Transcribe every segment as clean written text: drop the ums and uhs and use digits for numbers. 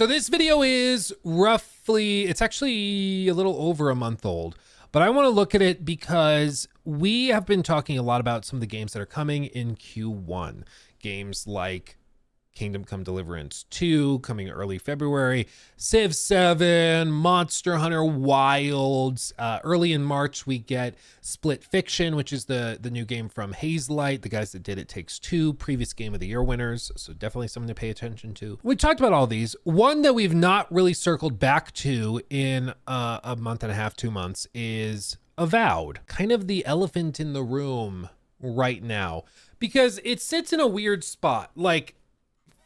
So this video is roughly, it's actually a little over a month old, but I want to look at it because we have been talking a lot about some of the games that are coming in Q1. Games like Kingdom Come Deliverance 2 coming early February, Civ 7, Monster Hunter Wilds. Early in March, we get Split Fiction, which is the new game from Hazelight, the guys that did It Takes Two, previous Game of the Year winners. So definitely something to pay attention to. We talked about all these. One that we've not really circled back to in a month and a half, 2 months is Avowed. Kind of the elephant in the room right now because it sits in a weird spot. Like,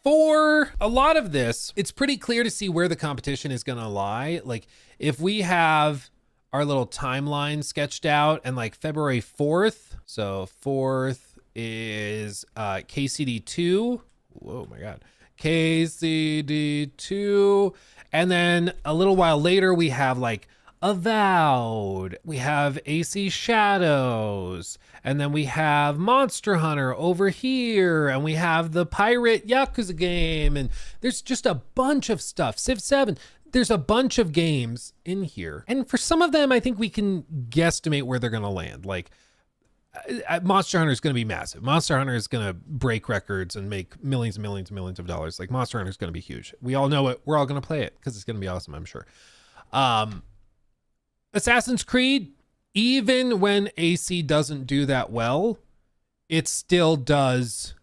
for a lot of this, it's pretty clear to see where the competition is going to lie. Like if we have our little timeline sketched out and like February 4th, so 4th is KCD2. Whoa, my God. KCD2. And then a little while later, we have like Avowed, we have AC Shadows, and then we have Monster Hunter over here, and we have the Pirate Yakuza game, and there's just a bunch of stuff. Civ 7, there's a bunch of games in here. And for some of them, I think we can guesstimate where they're gonna land. Like Monster Hunter is gonna be massive. Monster Hunter is gonna break records and make millions and millions and millions of dollars. Like Monster Hunter is gonna be huge. We all know it. We're all gonna play it because it's gonna be awesome, I'm sure. Assassin's Creed, even when AC doesn't do that well, it still does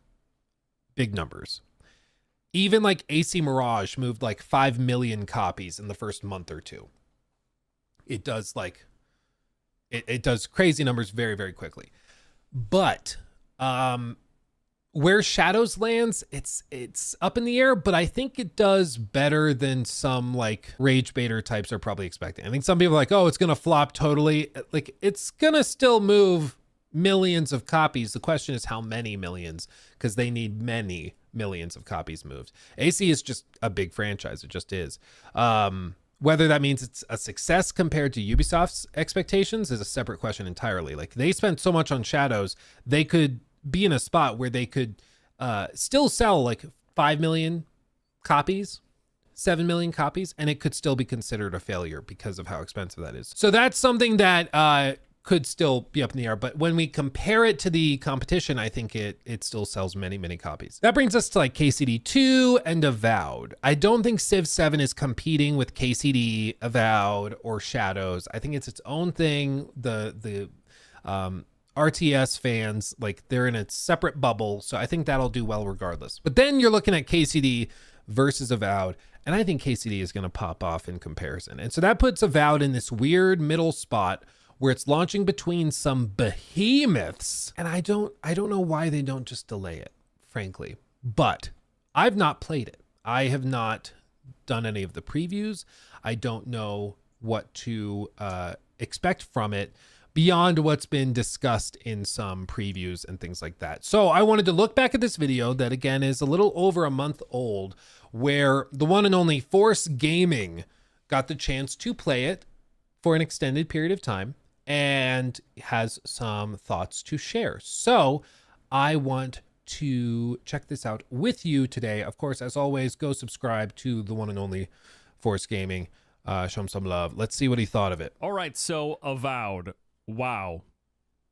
big numbers. Even like AC Mirage moved like 5 million copies in the first month or two. It does like, it does crazy numbers very, very quickly. But where Shadows lands, it's up in the air, but I think it does better than some like rage baiter types are probably expecting. I think some people are like, oh, it's gonna flop totally. Like it's gonna still move millions of copies. The question is how many millions, because they need many millions of copies moved. AC is just a big franchise. It just is. Whether that means it's a success compared to Ubisoft's expectations is a separate question entirely. Like they spent so much on Shadows, they could be in a spot where they could still sell like 5 million copies, 7 million copies, and it could still be considered a failure because of how expensive that is. So that's something that could still be up in the air. But when we compare it to the competition, I think it still sells many, many copies. That brings us to like KCD2 and Avowed. I don't think Civ 7 is competing with KCD, Avowed, or Shadows. I think it's its own thing. The RTS fans, like they're in a separate bubble. So I think that'll do well regardless. But then you're looking at KCD versus Avowed. And I think KCD is going to pop off in comparison. And so that puts Avowed in this weird middle spot where it's launching between some behemoths. And I don't know why they don't just delay it, frankly. But I've not played it. I have not done any of the previews. I don't know what to expect from it beyond what's been discussed in some previews and things like that. So I wanted to look back at this video that again is a little over a month old, where the one and only Force Gaming got the chance to play it for an extended period of time and has some thoughts to share. So I want to check this out with you today. Of course, as always, go subscribe to the one and only Force Gaming. Show him some love. Let's see what he thought of it. All right, so Avowed. Wow.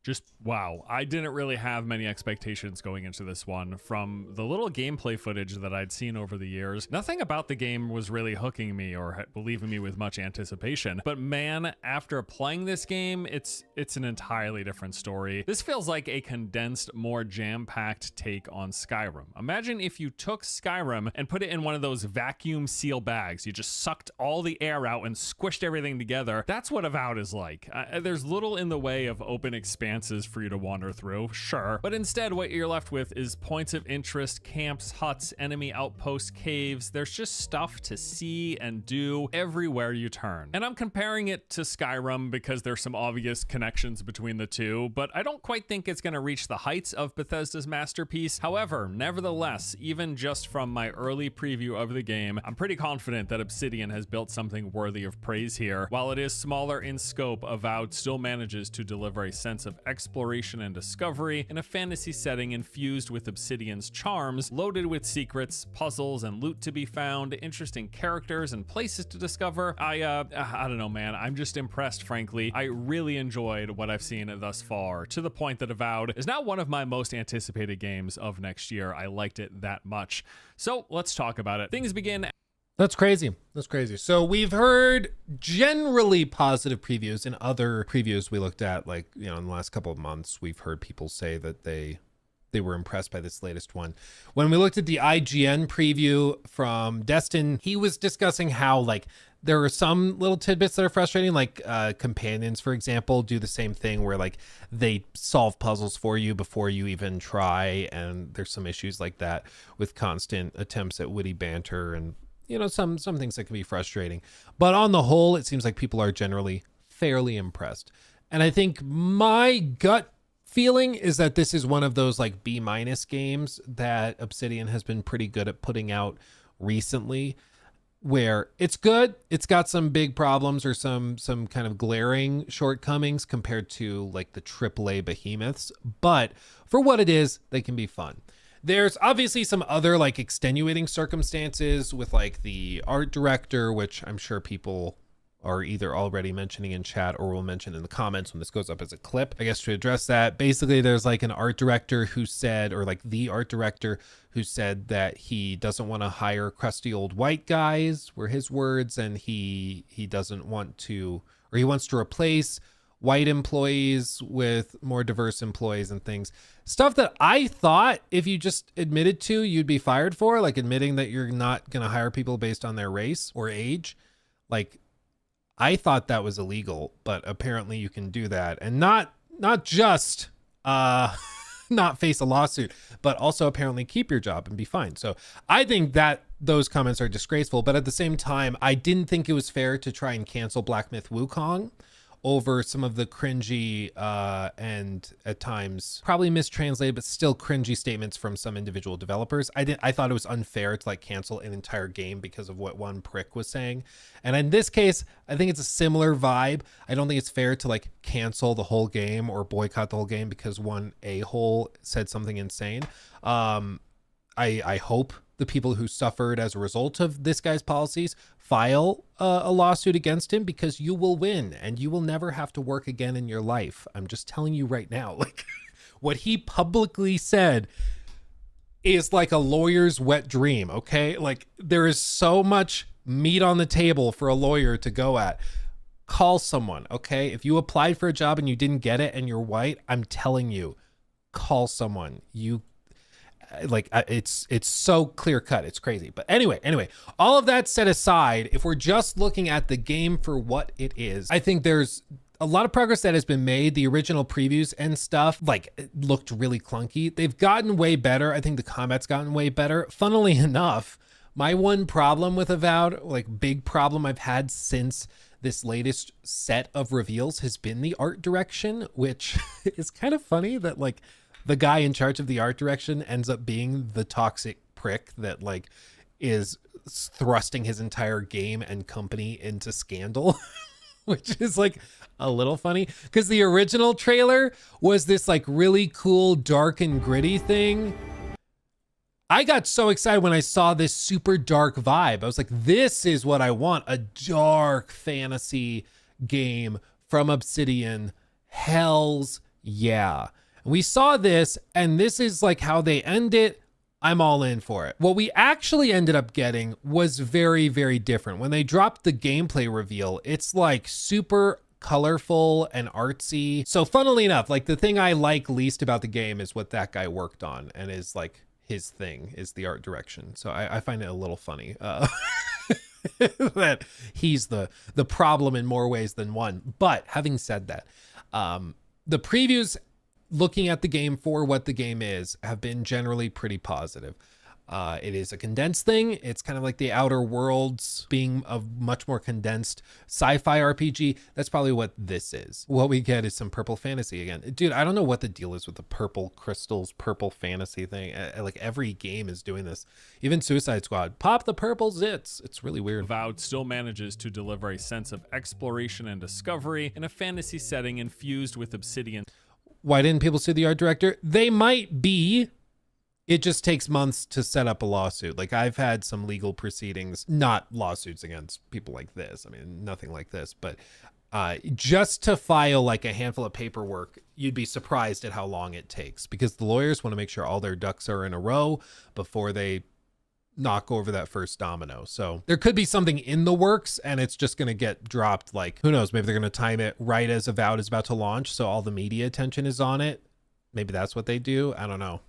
Just wow. I didn't really have many expectations going into this one. From the little gameplay footage that I'd seen over the years, nothing about the game was really hooking me or leaving me with much anticipation. But man, after playing this game, it's an entirely different story. This feels like a condensed, more jam-packed take on Skyrim. Imagine if you took Skyrim and put it in one of those vacuum seal bags. You just sucked all the air out and squished everything together. That's what Avowed is like. There's little in the way of open expanses for you to wander through, sure, but instead what you're left with is points of interest, camps, huts, enemy outposts, caves. There's just stuff to see and do everywhere you turn. And I'm comparing it to Skyrim because there's some obvious connections between the two, but I don't quite think it's going to reach the heights of Bethesda's masterpiece. However, nevertheless, even just from my early preview of the game, I'm pretty confident that Obsidian has built something worthy of praise here. While it is smaller in scope, Avowed still manages to deliver a sense of exploration and discovery in a fantasy setting infused with Obsidian's charms, loaded with secrets, puzzles, and loot to be found, interesting characters and places to discover. I don't know, man. I'm just impressed, frankly. I really enjoyed what I've seen thus far, to the point that Avowed is now one of my most anticipated games of next year. I liked it that much. So let's talk about it. Things begin. That's crazy. That's crazy. So we've heard generally positive previews. In other previews we looked at, like, you know, in the last couple of months, we've heard people say that they were impressed by this latest one. When we looked at the IGN preview from Destin, he was discussing how, like, there are some little tidbits that are frustrating, like companions, for example, do the same thing where, like, they solve puzzles for you before you even try. And there's some issues like that with constant attempts at witty banter and, you know, some things that can be frustrating. But on the whole, it seems like people are generally fairly impressed. And I think my gut feeling is that this is one of those like B- games that Obsidian has been pretty good at putting out recently, where it's good. It's got some big problems or some kind of glaring shortcomings compared to like the AAA behemoths. But for what it is, they can be fun. There's obviously some other like extenuating circumstances with like the art director, which I'm sure people are either already mentioning in chat or will mention in the comments when this goes up as a clip. I guess to address that, basically there's like an art director who said, or like the art director who said that he doesn't want to hire crusty old white guys, were his words, and he doesn't want to, or he wants to replace white employees with more diverse employees and things. Stuff that I thought if you just admitted to, you'd be fired for, like admitting that you're not going to hire people based on their race or age. Like, I thought that was illegal, but apparently you can do that and not just not face a lawsuit, but also apparently keep your job and be fine. So I think that those comments are disgraceful, but at the same time, I didn't think it was fair to try and cancel Black Myth Wukong over some of the cringy and at times probably mistranslated, but still cringy statements from some individual developers. I thought it was unfair to like cancel an entire game because of what one prick was saying. And in this case, I think it's a similar vibe. I don't think it's fair to like cancel the whole game or boycott the whole game because one a-hole said something insane. I hope the people who suffered as a result of this guy's policies file a lawsuit against him, because you will win and you will never have to work again in your life. I'm just telling you right now, like what he publicly said is like a lawyer's wet dream. Okay. Like there is so much meat on the table for a lawyer to go at. Call someone. Okay. If you applied for a job and you didn't get it and you're white, I'm telling you, call someone. It's so clear cut. It's crazy. But anyway, all of that set aside, if we're just looking at the game for what it is, I think there's a lot of progress that has been made. The original previews and stuff looked really clunky. They've gotten way better. I think the combat's gotten way better. Funnily enough, my one problem with Avowed, like big problem I've had since this latest set of reveals, has been the art direction, which is kind of funny that like the guy in charge of the art direction ends up being the toxic prick that like is thrusting his entire game and company into scandal, which is like a little funny because the original trailer was this like really cool, dark and gritty thing. I got so excited when I saw this super dark vibe. I was like, this is what I want, a dark fantasy game from Obsidian. Hells yeah. We saw this, and this is like how they end it. I'm all in for it. What we actually ended up getting was very, very different. When they dropped the gameplay reveal, it's like super colorful and artsy. So funnily enough, like the thing I like least about the game is what that guy worked on, and is like his thing is the art direction. So I find it a little funny that he's the problem in more ways than one. But having said that, the previews looking at the game for what the game is have been generally pretty positive. It is a condensed thing. It's kind of like the Outer Worlds being a much more condensed sci-fi RPG. That's probably what this is. What we get is some purple fantasy again. Dude, I don't know what the deal is with the purple crystals, purple fantasy thing. Like every game is doing this. Even Suicide Squad, pop the purple zits. It's really weird. Avowed still manages to deliver a sense of exploration and discovery in a fantasy setting infused with Obsidian. Why didn't people sue the art director? They might be. It just takes months to set up a lawsuit. Like, I've had some legal proceedings, not lawsuits against people like this. I mean, nothing like this, but just to file like a handful of paperwork, you'd be surprised at how long it takes, because the lawyers want to make sure all their ducks are in a row before they knock over that first domino. So there could be something in the works and it's just going to get dropped. Like, who knows, maybe they're going to time it right as Avowed is about to launch, so all the media attention is on it. Maybe that's what they do. I don't know.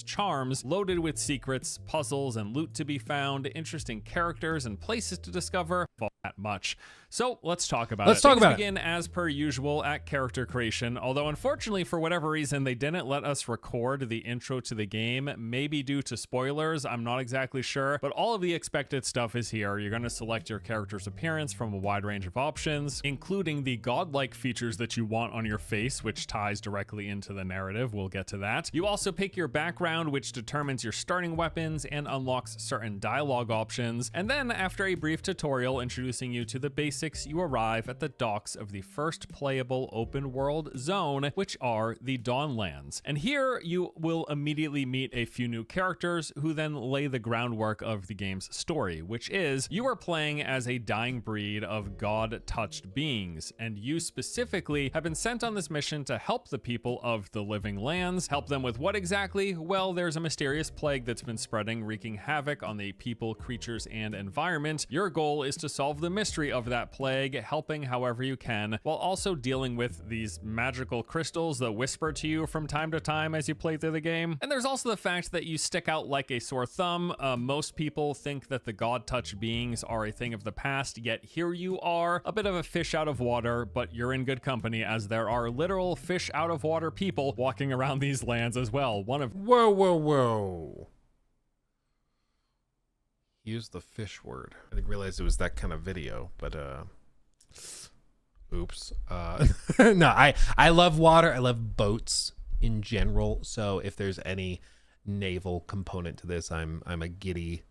Charms, loaded with secrets, puzzles, and loot to be found, interesting characters and places to discover. All that much. So let's talk about it. Let's talk about it. Begin as per usual at character creation, although unfortunately for whatever reason they didn't let us record the intro to the game, maybe due to spoilers, I'm not exactly sure, but all of the expected stuff is here. You're going to select your character's appearance from a wide range of options, including the godlike features that you want on your face, which ties directly into the narrative. We'll get to that. You also pick your background, which determines your starting weapons and unlocks certain dialogue options, and then after a brief tutorial introducing you to the basics, you arrive at the docks of the first playable open world zone, which are the Dawnlands. And here you will immediately meet a few new characters who then lay the groundwork of the game's story, which is you are playing as a dying breed of god-touched beings, and you specifically have been sent on this mission to help the people of the living lands. Help them with what exactly? Well, there's a mysterious plague that's been spreading, wreaking havoc on the people, creatures, and environment. Your goal is to solve the mystery of that plague, helping however you can, while also dealing with these magical crystals that whisper to you from time to time as you play through the game. And there's also the fact that you stick out like a sore thumb. Most people think that the god-touched beings are a thing of the past, yet here you are, a bit of a fish out of water, but you're in good company as there are literal fish out of water people walking around these lands as well. Whoa. Use the fish word. I didn't realize it was that kind of video, but oops. No, I love water. I love boats in general. So if there's any naval component to this, I'm a giddy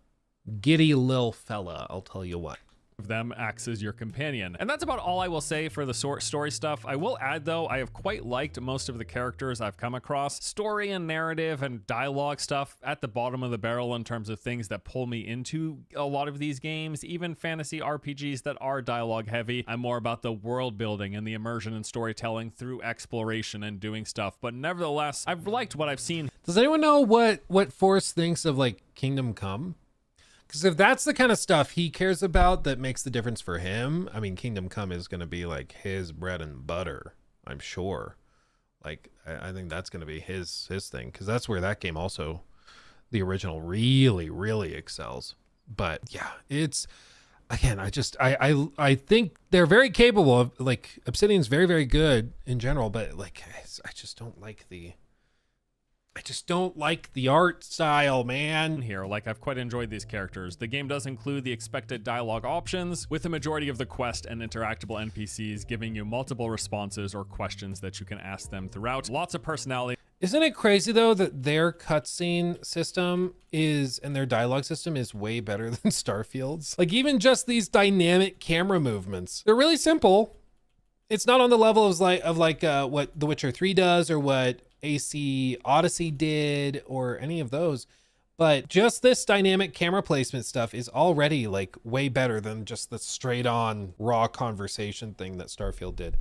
little fella. I'll tell you what. Of them acts as your companion. And that's about all I will say for the story stuff. I will add though, I have quite liked most of the characters I've come across. Story and narrative and dialogue stuff at the bottom of the barrel in terms of things that pull me into a lot of these games, even fantasy RPGs that are dialogue heavy. I'm more about the world building and the immersion and storytelling through exploration and doing stuff. But nevertheless, I've liked what I've seen. Does anyone know what Forrest thinks of like Kingdom Come? Because if that's the kind of stuff he cares about that makes the difference for him, I mean, Kingdom Come is going to be like his bread and butter, I'm sure. Like, I think that's going to be his thing, because that's where that game also, the original, really excels. But yeah, it's, again, I think they're very capable of, like, Obsidian's very good in general, but like, I just don't like the art style, man. Here, like, I've quite enjoyed these characters. The game does include the expected dialogue options, with the majority of the quest and interactable NPCs giving you multiple responses or questions that you can ask them throughout. Lots of personality. Isn't it crazy though that their cutscene system and their dialogue system is way better than Starfield's? Like, even just these dynamic camera movements, they're really simple. It's not on the level of what The Witcher 3 does or what AC Odyssey did or any of those, but just this dynamic camera placement stuff is already like way better than just the straight on raw conversation thing that Starfield did.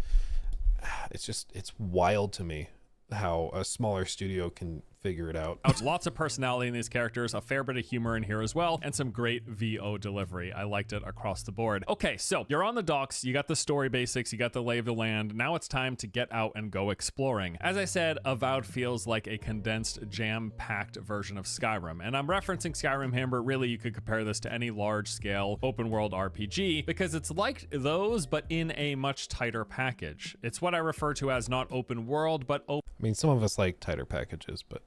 It's wild to me how a smaller studio can figure it out. Lots of personality in these characters, a fair bit of humor in here as well, and some great VO delivery. I liked it across the board. Okay, so you're on the docks, you got the story basics, you got the lay of the land. Now it's time to get out and go exploring. As I said, Avowed feels like a condensed, jam-packed version of Skyrim, and I'm referencing Skyrim here, but really you could compare this to any large-scale open-world RPG, because it's like those, but in a much tighter package. It's what I refer to as not open world, but open. I mean, some of us like tighter packages, but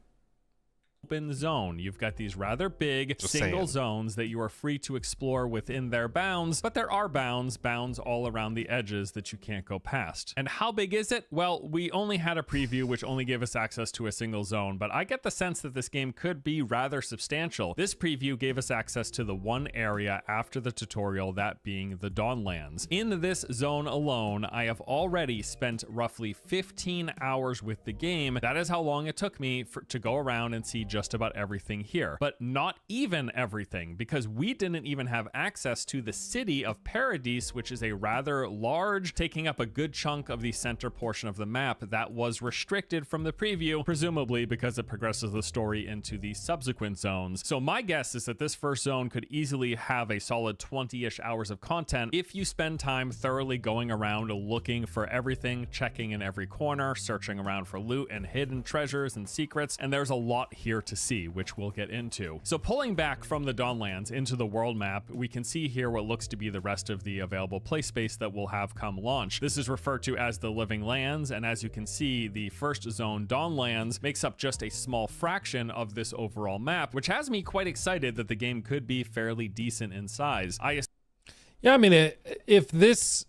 open zone. You've got these rather big Just single saying. zones that you are free to explore within their bounds, but there are bounds all around the edges that you can't go past. And how big is it? Well, we only had a preview which only gave us access to a single zone, but I get the sense that this game could be rather substantial. This preview gave us access to the one area after the tutorial, that being the Dawnlands. In this zone alone, I have already spent roughly 15 hours with the game. That is how long it took me to go around and see just about everything here, but not even everything, because we didn't even have access to the city of Paradise, which is a rather large, taking up a good chunk of the center portion of the map that was restricted from the preview, presumably because it progresses the story into the subsequent zones. So my guess is that this first zone could easily have a solid 20-ish hours of content if you spend time thoroughly going around looking for everything, checking in every corner, searching around for loot and hidden treasures and secrets, and there's a lot here to see, which we'll get into. So pulling back from the Dawnlands into the world map, we can see here what looks to be the rest of the available play space that we'll have come launch. This is referred to as the Living Lands, and as you can see, the first zone, Dawnlands, makes up just a small fraction of this overall map, which has me quite excited that the game could be fairly decent in size. Yeah, I mean, if this,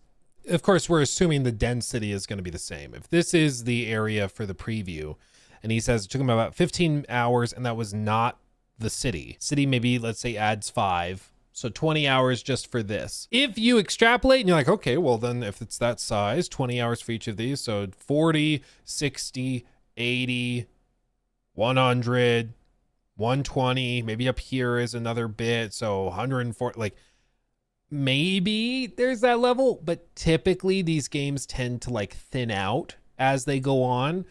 of course, we're assuming the density is going to be the same. If this is the area for the preview, and he says it took him about 15 hours, and that was not the city. City maybe, let's say, adds 5. So 20 hours just for this. If you extrapolate and you're like, okay, well then if it's that size, 20 hours for each of these. So 40, 60, 80, 100, 120, maybe up here is another bit. So 140, like maybe there's that level, but typically these games tend to like thin out as they go on.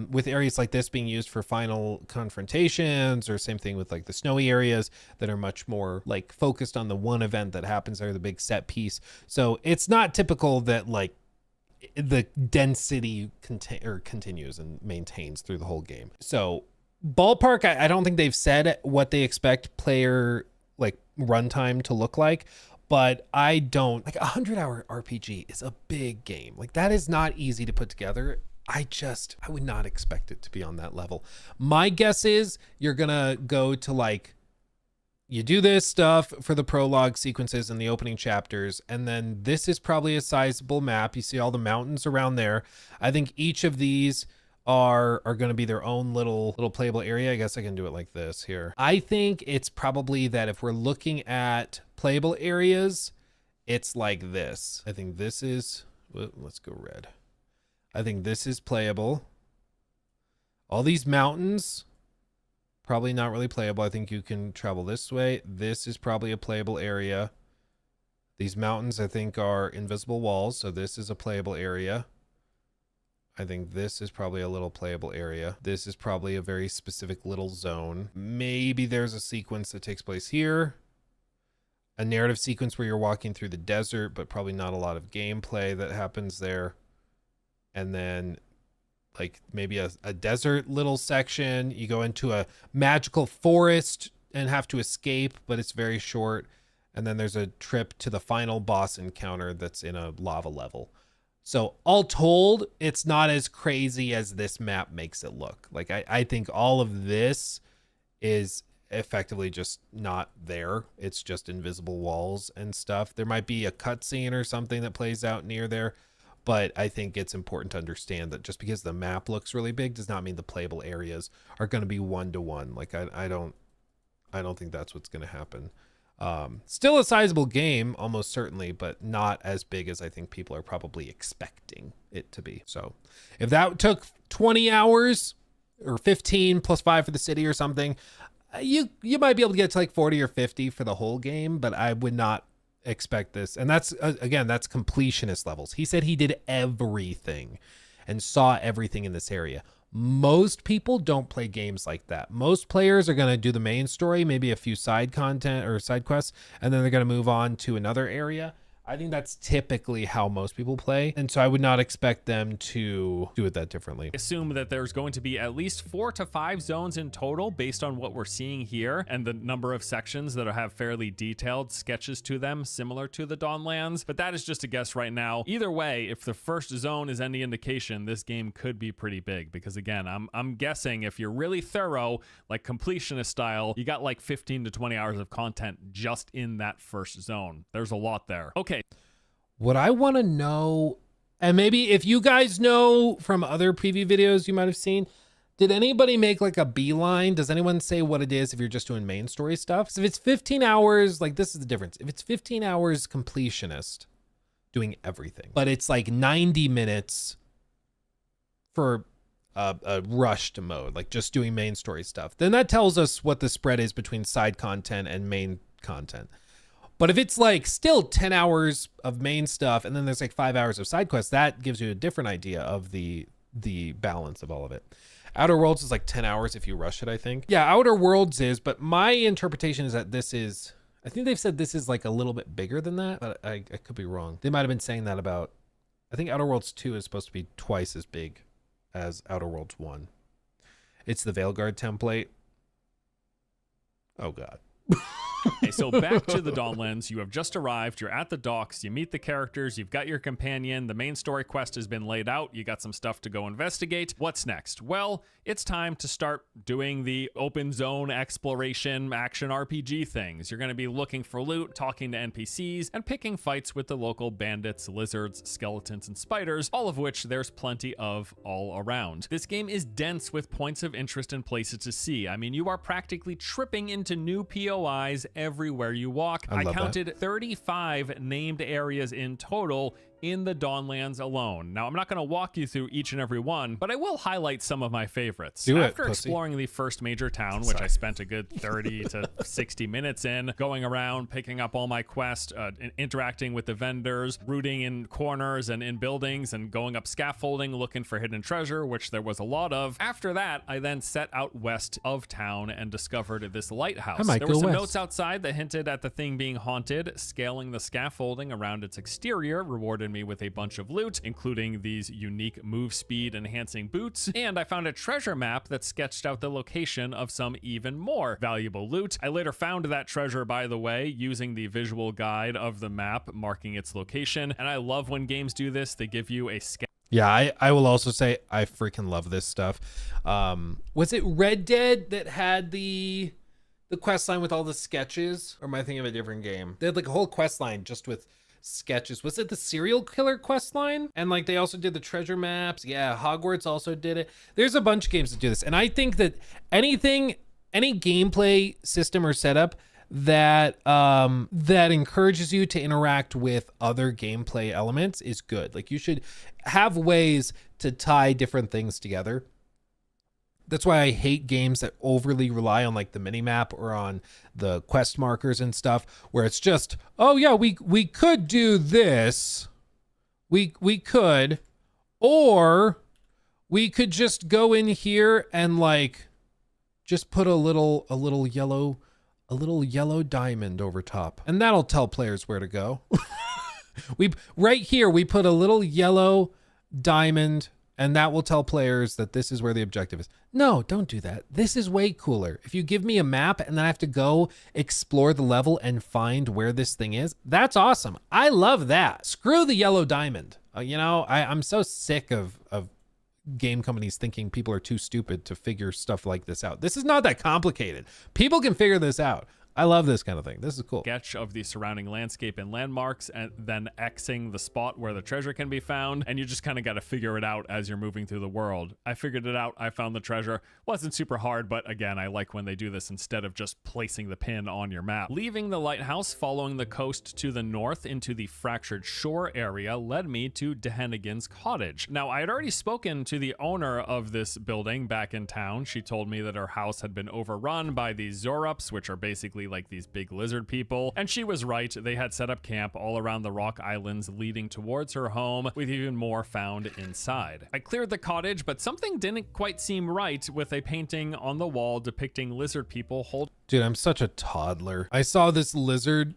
With areas like this being used for final confrontations, or same thing with like the snowy areas that are much more like focused on the one event that happens there, the big set piece. So it's not typical that like the density continues and maintains through the whole game. So ballpark, I don't think they've said what they expect player like runtime to look like, but I don't like 100-hour RPG is a big game. Like that is not easy to put together. I would not expect it to be on that level. My guess is you're gonna go to like, you do this stuff for the prologue sequences and the opening chapters, and then this is probably a sizable map. You see all the mountains around there. I think each of these are going to be their own little playable area. I guess I can do it like this here. I think it's probably that if we're looking at playable areas, it's like this. I think this is, let's go red. I think this is playable. All these mountains, probably not really playable. I think you can travel this way. This is probably a playable area. These mountains, I think, are invisible walls, so this is a playable area. I think this is probably a little playable area. This is probably a very specific little zone. Maybe there's a sequence that takes place here. A narrative sequence where you're walking through the desert, but probably not a lot of gameplay that happens there. And then like maybe a desert little section. You go into a magical forest and have to escape, but it's very short. And then there's a trip to the final boss encounter that's in a lava level. So all told, it's not as crazy as this map makes it look. Like I think all of this is effectively just not there. It's just invisible walls and stuff. There might be a cutscene or something that plays out near there. But I think it's important to understand that just because the map looks really big does not mean the playable areas are going to be one-to-one. Like I don't think that's what's going to happen. Still a sizable game, almost certainly, but not as big as I think people are probably expecting it to be. So if that took 20 hours or 15 plus 5 for the city or something, you might be able to get to like 40 or 50 for the whole game, but I would not expect this. And that's again, that's completionist levels. He said he did everything and saw everything in this area. Most people don't play games like that. Most players are going to do the main story, maybe a few side content or side quests, and then they're going to move on to another area. I think that's typically how most people play. And so I would not expect them to do it that differently. Assume that there's going to be at least 4 to 5 zones in total based on what we're seeing here and the number of sections that have fairly detailed sketches to them, similar to the Dawnlands. But that is just a guess right now. Either way, if the first zone is any indication, this game could be pretty big because again, I'm guessing if you're really thorough, like completionist style, you got like 15 to 20 hours of content just in that first zone. There's a lot there. Okay. What I want to know, and maybe if you guys know from other preview videos you might have seen, did anybody make like a beeline? Does anyone say what it is if you're just doing main story stuff? So if it's 15 hours, like this is the difference. If it's 15 hours completionist doing everything, but it's like 90 minutes for a rushed mode, like just doing main story stuff, then that tells us what the spread is between side content and main content. But if it's like still 10 hours of main stuff and then there's like 5 hours of side quests, that gives you a different idea of the balance of all of it. Outer Worlds is like 10 hours if you rush it, I think. Yeah, Outer Worlds is, but my interpretation is that this is, I think they've said this is like a little bit bigger than that, but I could be wrong. They might have been saying that about, I think Outer Worlds 2 is supposed to be twice as big as Outer Worlds 1. It's the Veilguard template. Oh God. Okay, so back to the Dawnlands. You have just arrived. You're at the docks. You meet the characters. You've got your companion. The main story quest has been laid out. You got some stuff to go investigate. What's next? Well, it's time to start doing the open zone exploration action RPG things. You're going to be looking for loot, talking to NPCs, and picking fights with the local bandits, lizards, skeletons, and spiders, all of which there's plenty of all around. This game is dense with points of interest and places to see. I mean, you are practically tripping into new POIs everywhere you walk. I counted 35 named areas in total in the Dawnlands alone. Now, I'm not going to walk you through each and every one, but I will highlight some of my favorites. After exploring the first major town, which I spent a good 30 to 60 minutes in, going around, picking up all my quests, interacting with the vendors, rooting in corners and in buildings, and going up scaffolding, looking for hidden treasure, which there was a lot of. After that, I then set out west of town and discovered this lighthouse. There were some notes outside that hinted at the thing being haunted. Scaling the scaffolding around its exterior rewarded me with a bunch of loot, including these unique move speed enhancing boots, and I found a treasure map that sketched out the location of some even more valuable loot. I later found that treasure, by the way, using the visual guide of the map marking its location, and I love when games do this. They give you a Yeah, I will also say I freaking love this stuff. Was it Red Dead that had the quest line with all the sketches, or am I thinking of a different game? They had like a whole quest line just with sketches. Was it the serial killer quest line? And like they also did the treasure maps. Yeah, Hogwarts also did it. There's a bunch of games that do this, and I think that any gameplay system or setup that that encourages you to interact with other gameplay elements is good. Like you should have ways to tie different things together. That's why I hate games that overly rely on like the mini map or on the quest markers and stuff, where it's just, oh yeah, we could do this. We could, or we could just go in here and like just put a little yellow diamond over top, and that'll tell players where to go. Right here we put a little yellow diamond, and that will tell players that this is where the objective is. No, don't do that. This is way cooler. If you give me a map and then I have to go explore the level and find where this thing is, that's awesome. I love that. Screw the yellow diamond. I'm so sick of game companies thinking people are too stupid to figure stuff like this out. This is not that complicated. People can figure this out. I love this kind of thing. This is cool. Sketch of the surrounding landscape and landmarks, and then Xing the spot where the treasure can be found, and you just kind of got to figure it out as you're moving through the world. I figured it out. I found the treasure. Wasn't super hard, but again, I like when they do this instead of just placing the pin on your map. Leaving the lighthouse, following the coast to the north into the Fractured Shore area led me to Dehennigan's cottage. Now, I had already spoken to the owner of this building back in town. She told me that her house had been overrun by these Zorups, which are basically like these big lizard people, and she was right. They had set up camp all around the rock islands leading towards her home, with even more found inside. I cleared the cottage, but something didn't quite seem right with a painting on the wall depicting lizard people holding. Dude, I'm such a toddler. I saw this lizard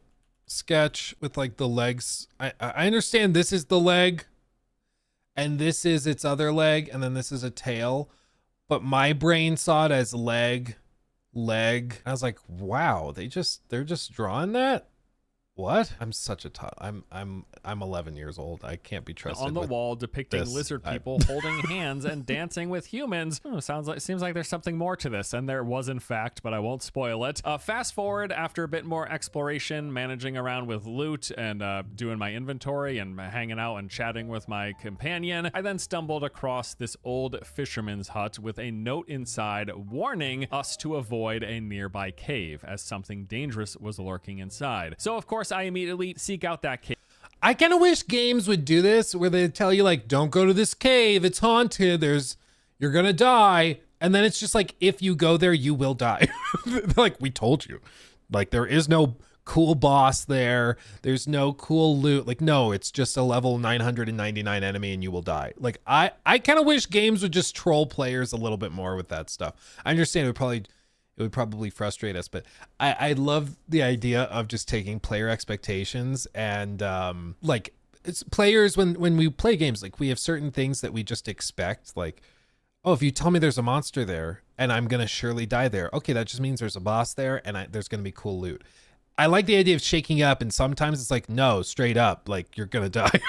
sketch with like the legs. I understand this is the leg and this is its other leg and then this is a tail, but my brain saw it as leg. I was like, wow, they're just drawing that. What? I'm such a I'm 11 years old. I can't be trusted. On the with wall depicting this. lizard people holding hands and dancing with humans. Seems like there's something more to this, and there was in fact, but I won't spoil it. Fast forward, after a bit more exploration, managing around with loot and doing my inventory and hanging out and chatting with my companion, I then stumbled across this old fisherman's hut with a note inside warning us to avoid a nearby cave as something dangerous was lurking inside. So of course I immediately seek out that cave. I kind of wish games would do this where they tell you like, don't go to this cave. It's haunted. You're going to die. And then it's just like, if you go there, you will die. Like we told you, like there is no cool boss there. There's no cool loot. Like, no, it's just a level 999 enemy and you will die. Like I kind of wish games would just troll players a little bit more with that stuff. I understand it would probably frustrate us, but I love the idea of just taking player expectations and like it's players when we play games, like we have certain things that we just expect, like, oh, if you tell me there's a monster there and I'm gonna surely die there, okay, that just means there's a boss there and there's gonna be cool loot. I like the idea of shaking up, and sometimes it's like, no, straight up, like you're gonna die.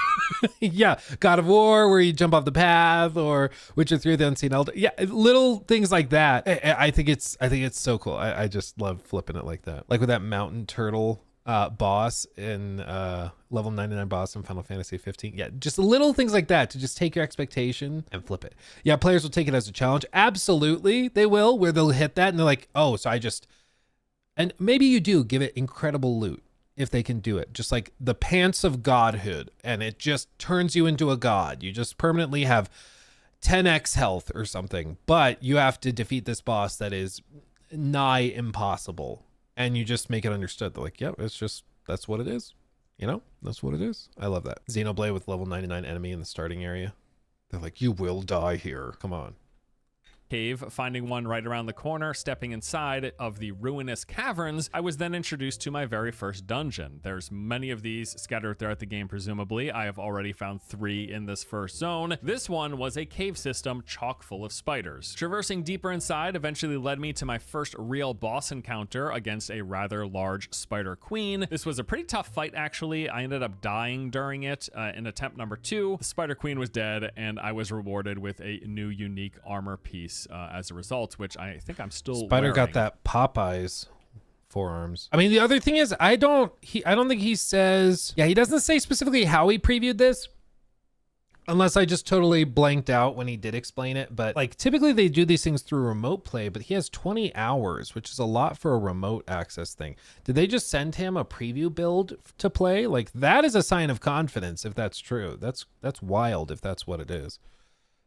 Yeah, God of War, where you jump off the path, or Witcher 3: The Unseen Elder. Yeah, little things like that. I think it's so cool. I just love flipping it like that. Like with that mountain turtle boss in level 99 boss in Final Fantasy 15. Yeah, just little things like that to just take your expectation and flip it. Yeah, players will take it as a challenge. Absolutely, they will, where they'll hit that and they're like, oh, so and maybe you do give it incredible loot if they can do it. Just like the pants of godhood, and it just turns you into a god. You just permanently have 10x health or something, but you have to defeat this boss that is nigh impossible. And you just make it understood. They're like, yep, that's what it is. You know, that's what it is. I love that. Xenoblade with level 99 enemy in the starting area. They're like, you will die here. Come on. Cave, finding one right around the corner, stepping inside of the ruinous caverns, I was then introduced to my very first dungeon. There's many of these scattered throughout the game, presumably. I have already found 3 in this first zone. This one was a cave system chock full of spiders. Traversing deeper inside eventually led me to my first real boss encounter against a rather large spider queen. This was a pretty tough fight, actually. I ended up dying during it in attempt number 2. The spider queen was dead, and I was rewarded with a new unique armor piece as a result, which I think I'm still Spider wearing. got that Popeyes forearms. I mean, the other thing is, I don't think he says, yeah, he doesn't say specifically how he previewed this, unless I just totally blanked out when he did explain it. But like typically they do these things through remote play, but he has 20 hours, which is a lot for a remote access thing. Did they just send him a preview build to play? Like that is a sign of confidence if that's true. That's wild if that's what it is.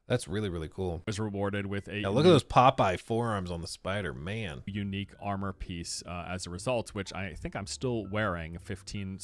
That's really, really cool. Was rewarded with a look at those Popeye forearms on the spider, man. Unique armor piece as a result, which I think I'm still wearing 15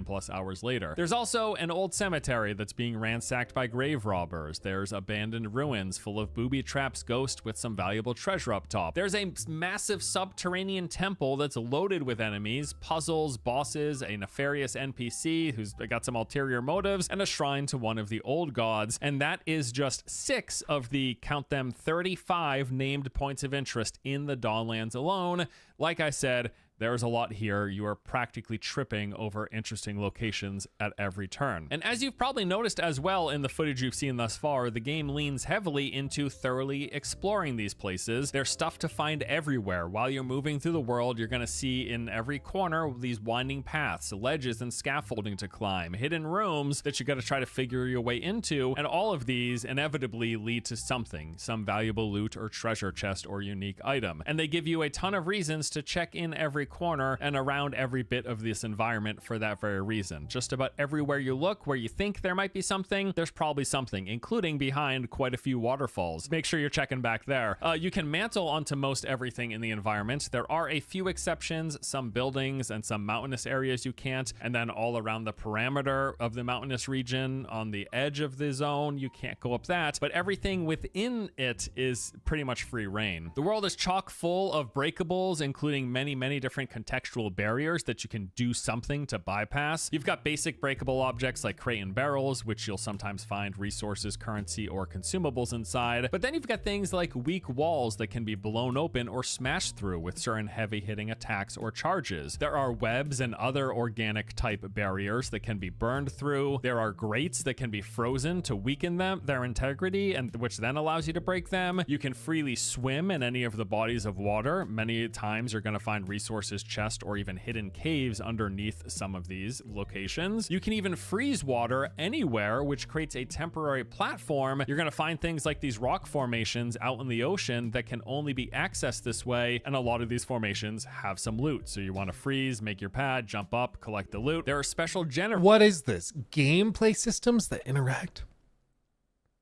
plus hours later. There's also an old cemetery that's being ransacked by grave robbers. There's abandoned ruins full of booby traps, ghosts with some valuable treasure up top. There's a massive subterranean temple that's loaded with enemies, puzzles, bosses, a nefarious NPC who's got some ulterior motives, and a shrine to one of the old gods. And that is just 6 of the, count them, 35 named points of interest in the Dawnlands alone. Like I said, there's a lot here. You are practically tripping over interesting locations at every turn. And as you've probably noticed as well in the footage you've seen thus far, the game leans heavily into thoroughly exploring these places. There's stuff to find everywhere. While you're moving through the world, you're gonna see in every corner these winding paths, ledges and scaffolding to climb, hidden rooms that you gotta try to figure your way into, and all of these inevitably lead to something, some valuable loot or treasure chest or unique item. And they give you a ton of reasons to check in every corner and around every bit of this environment for that very reason. Just about everywhere you look where you think there might be something, there's probably something, including behind quite a few waterfalls. Make sure you're checking back there. You can mantle onto most everything in the environment. There are a few exceptions, some buildings and some mountainous areas you can't, and then all around the parameter of the mountainous region on the edge of the zone, you can't go up that, but everything within it is pretty much free reign. The world is chock full of breakables, including many different different contextual barriers that you can do something to bypass. You've got basic breakable objects like crate and barrels, which you'll sometimes find resources, currency, or consumables inside. But then you've got things like weak walls that can be blown open or smashed through with certain heavy hitting attacks or charges. There are webs and other organic type barriers that can be burned through. There are grates that can be frozen to weaken their integrity, and which then allows you to break them. You can freely swim in any of the bodies of water. Many times you're going to find resources, chests, or even hidden caves underneath some of these locations. You can even freeze water anywhere, which creates a temporary platform. You're going to find things like these rock formations out in the ocean that can only be accessed this way, and a lot of these formations have some loot. So you want to freeze, make your pad, jump up, collect the loot. There are special generators. What is this? Gameplay systems that interact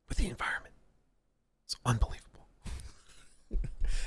with the environment. It's unbelievable.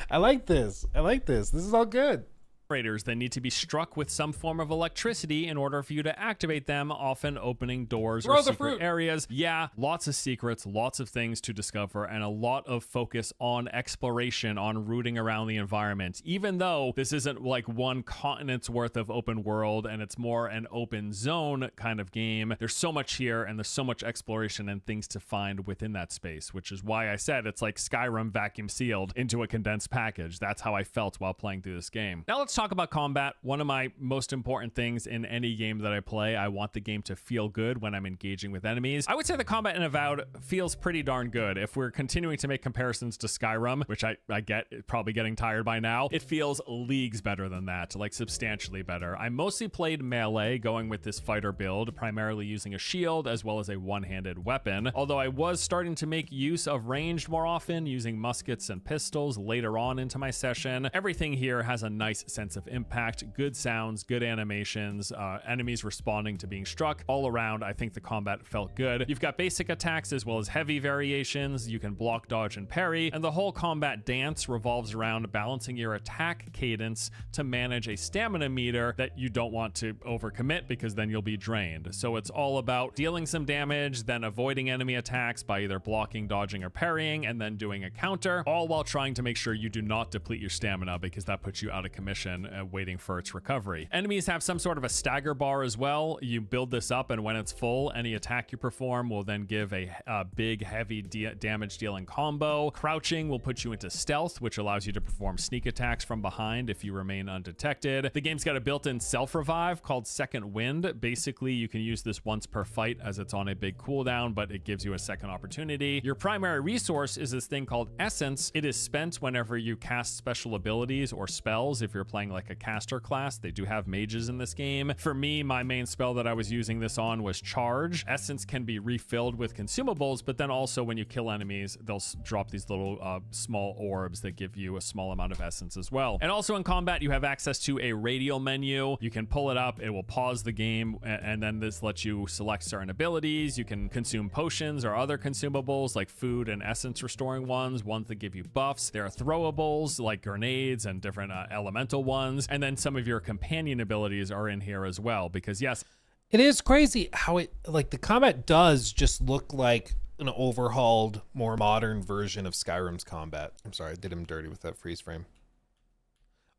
I like this. I like this. This is all good. That need to be struck with some form of electricity in order for you to activate them, often opening doors or secret areas. Yeah, lots of secrets, lots of things to discover, and a lot of focus on exploration, on rooting around the environment. Even though this isn't like one continent's worth of open world and it's more an open zone kind of game, there's so much here and there's so much exploration and things to find within that space, which is why I said it's like Skyrim vacuum sealed into a condensed package. That's how I felt while playing through this game. Now let's talk about combat. One of my most important things in any game that I play, I want the game to feel good when I'm engaging with enemies. I would say the combat in Avowed feels pretty darn good. If we're continuing to make comparisons to Skyrim, which I get probably getting tired by now, it feels leagues better than that, like substantially better. I mostly played melee, going with this fighter build, primarily using a shield as well as a one-handed weapon, although I was starting to make use of ranged more often, using muskets and pistols later on into my session. Everything here has a nice sense of impact, good sounds, good animations, enemies responding to being struck. All around, I think the combat felt good. You've got basic attacks as well as heavy variations. You can block, dodge, and parry, and the whole combat dance revolves around balancing your attack cadence to manage a stamina meter that you don't want to overcommit because then you'll be drained. So it's all about dealing some damage, then avoiding enemy attacks by either blocking, dodging, or parrying, and then doing a counter, all while trying to make sure you do not deplete your stamina because that puts you out of commission waiting for its recovery. Enemies have some sort of a stagger bar as well. You build this up, and when it's full, any attack you perform will then give a big, heavy damage dealing combo. Crouching will put you into stealth, which allows you to perform sneak attacks from behind if you remain undetected. The game's got a built-in self-revive called Second Wind. Basically, you can use this once per fight as it's on a big cooldown, but it gives you a second opportunity. Your primary resource is this thing called Essence. It is spent whenever you cast special abilities or spells. If you're playing like a caster class, they do have mages in this game. For me, my main spell that I was using this on was Charge. Essence can be refilled with consumables, but then also when you kill enemies, they'll drop these little small orbs that give you a small amount of essence as well. And also in combat, you have access to a radial menu. You can pull it up, it will pause the game, and then this lets you select certain abilities. You can consume potions or other consumables like food and essence restoring ones that give you buffs. There are throwables like grenades and different elemental ones, and then some of your companion abilities are in here as well, because yes, it is crazy how it, like, the combat does just look like an overhauled, more modern version of Skyrim's combat. I'm sorry, I did him dirty with that freeze frame.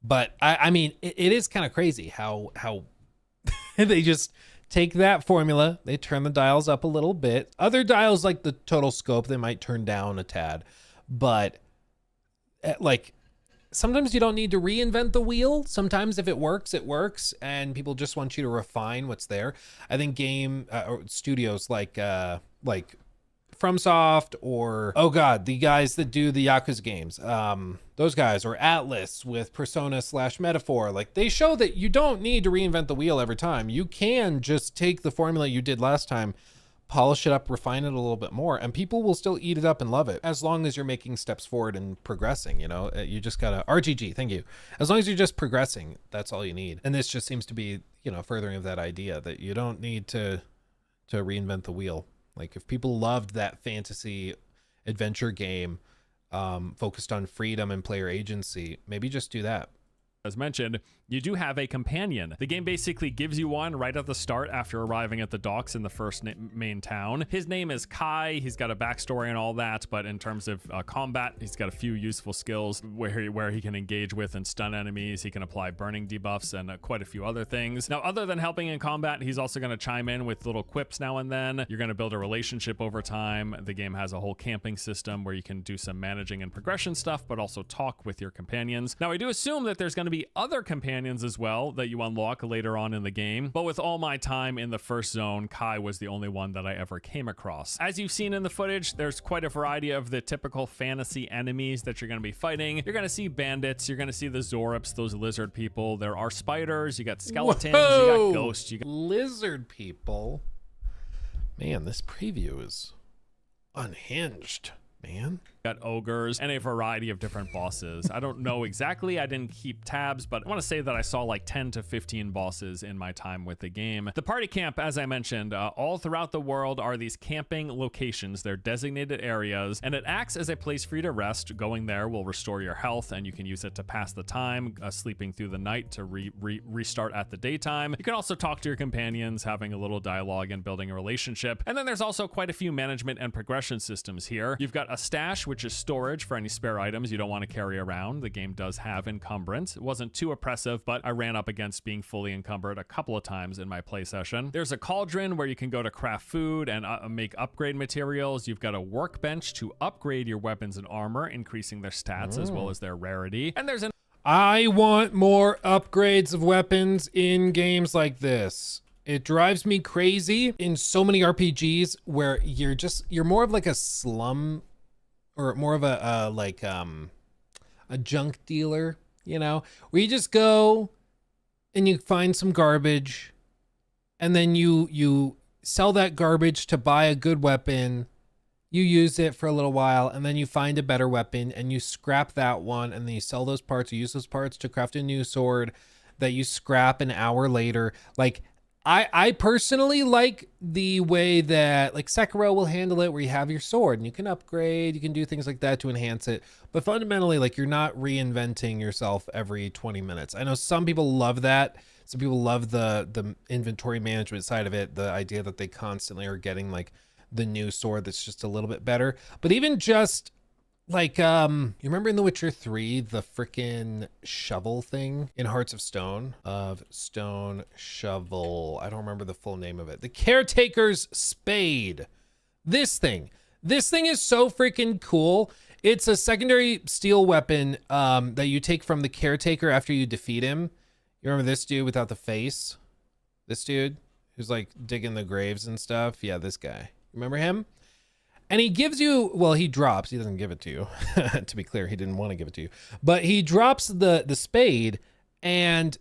But I mean, it is kind of crazy how they just take that formula, they turn the dials up a little bit. Other dials, like the total scope, they might turn down a tad, but like, sometimes you don't need to reinvent the wheel. Sometimes if it works, it works, and people just want you to refine what's there. I think or studios like FromSoft, or the guys that do the Yakuza games, those guys, or Atlas with Persona/Metaphor, like, they show that you don't need to reinvent the wheel every time. You can just take the formula you did last time, polish it up, refine it a little bit more, and people will still eat it up and love it, as long as you're making steps forward and progressing. You know, you just gotta RGG, thank you. As long as you're just progressing, that's all you need. And this just seems to be, you know, furthering of that idea that you don't need to reinvent the wheel. Like, if people loved that fantasy adventure game focused on freedom and player agency, maybe just do that. As mentioned, you do have a companion. The game basically gives you one right at the start after arriving at the docks in the first main town. His name is Kai. He's got a backstory and all that, but in terms of combat, he's got a few useful skills where he can engage with and stun enemies. He can apply burning debuffs and quite a few other things. Now, other than helping in combat, he's also going to chime in with little quips now and then. You're going to build a relationship over time. The game has a whole camping system where you can do some managing and progression stuff, but also talk with your companions. Now, I do assume that there's going to be other companions as well that you unlock later on in the game, but with all my time in the first zone, Kai was the only one that I ever came across. As you've seen in the footage, there's quite a variety of the typical fantasy enemies that you're going to be fighting. You're going to see bandits, you're going to see the Zorops, those lizard people. There are spiders, you got skeletons, Whoa! you got ghosts, you got lizard people. Man, this preview is unhinged, man. got ogres and a variety of different bosses. I don't know exactly, I didn't keep tabs, but I want to say that I saw like 10 to 15 bosses in my time with the game. The party camp, as I mentioned, all throughout the world are these camping locations. They're designated areas, and it acts as a place for you to rest. Going there will restore your health, and you can use it to pass the time, sleeping through the night to restart at the daytime. You can also talk to your companions, having a little dialogue and building a relationship. And then there's also quite a few management and progression systems here. You've got a stash, which is storage for any spare items you don't want to carry around. The game does have encumbrance. It wasn't too oppressive, but I ran up against being fully encumbered a couple of times in my play session. There's a cauldron where you can go to craft food and make upgrade materials. You've got a workbench to upgrade your weapons and armor, increasing their stats as well as their rarity. And there's an I want more upgrades of weapons in games like this. It drives me crazy in so many RPGs where you're more of like a slum, or more of a junk dealer, you know, where you just go and you find some garbage and then you sell that garbage to buy a good weapon. You use it for a little while and then you find a better weapon and you scrap that one, and then you sell those parts or use those parts to craft a new sword that you scrap an hour later. Like, I personally like the way that like Sekiro will handle it, where you have your sword and you can upgrade, you can do things like that to enhance it. But fundamentally, like, you're not reinventing yourself every 20 minutes. I know some people love that. Some people love the inventory management side of it, the idea that they constantly are getting like the new sword that's just a little bit better. But even just like, you remember in The Witcher 3, the freaking shovel thing in Hearts of Stone? Shovel. I don't remember the full name of it. The Caretaker's Spade. This thing is so freaking cool. It's a secondary steel weapon that you take from the Caretaker after you defeat him. You remember this dude without the face? This dude who's like digging the graves and stuff? Yeah, this guy. Remember him? And he gives you, well, he drops, he doesn't give it to you. To be clear, he didn't want to give it to you. But he drops the spade, and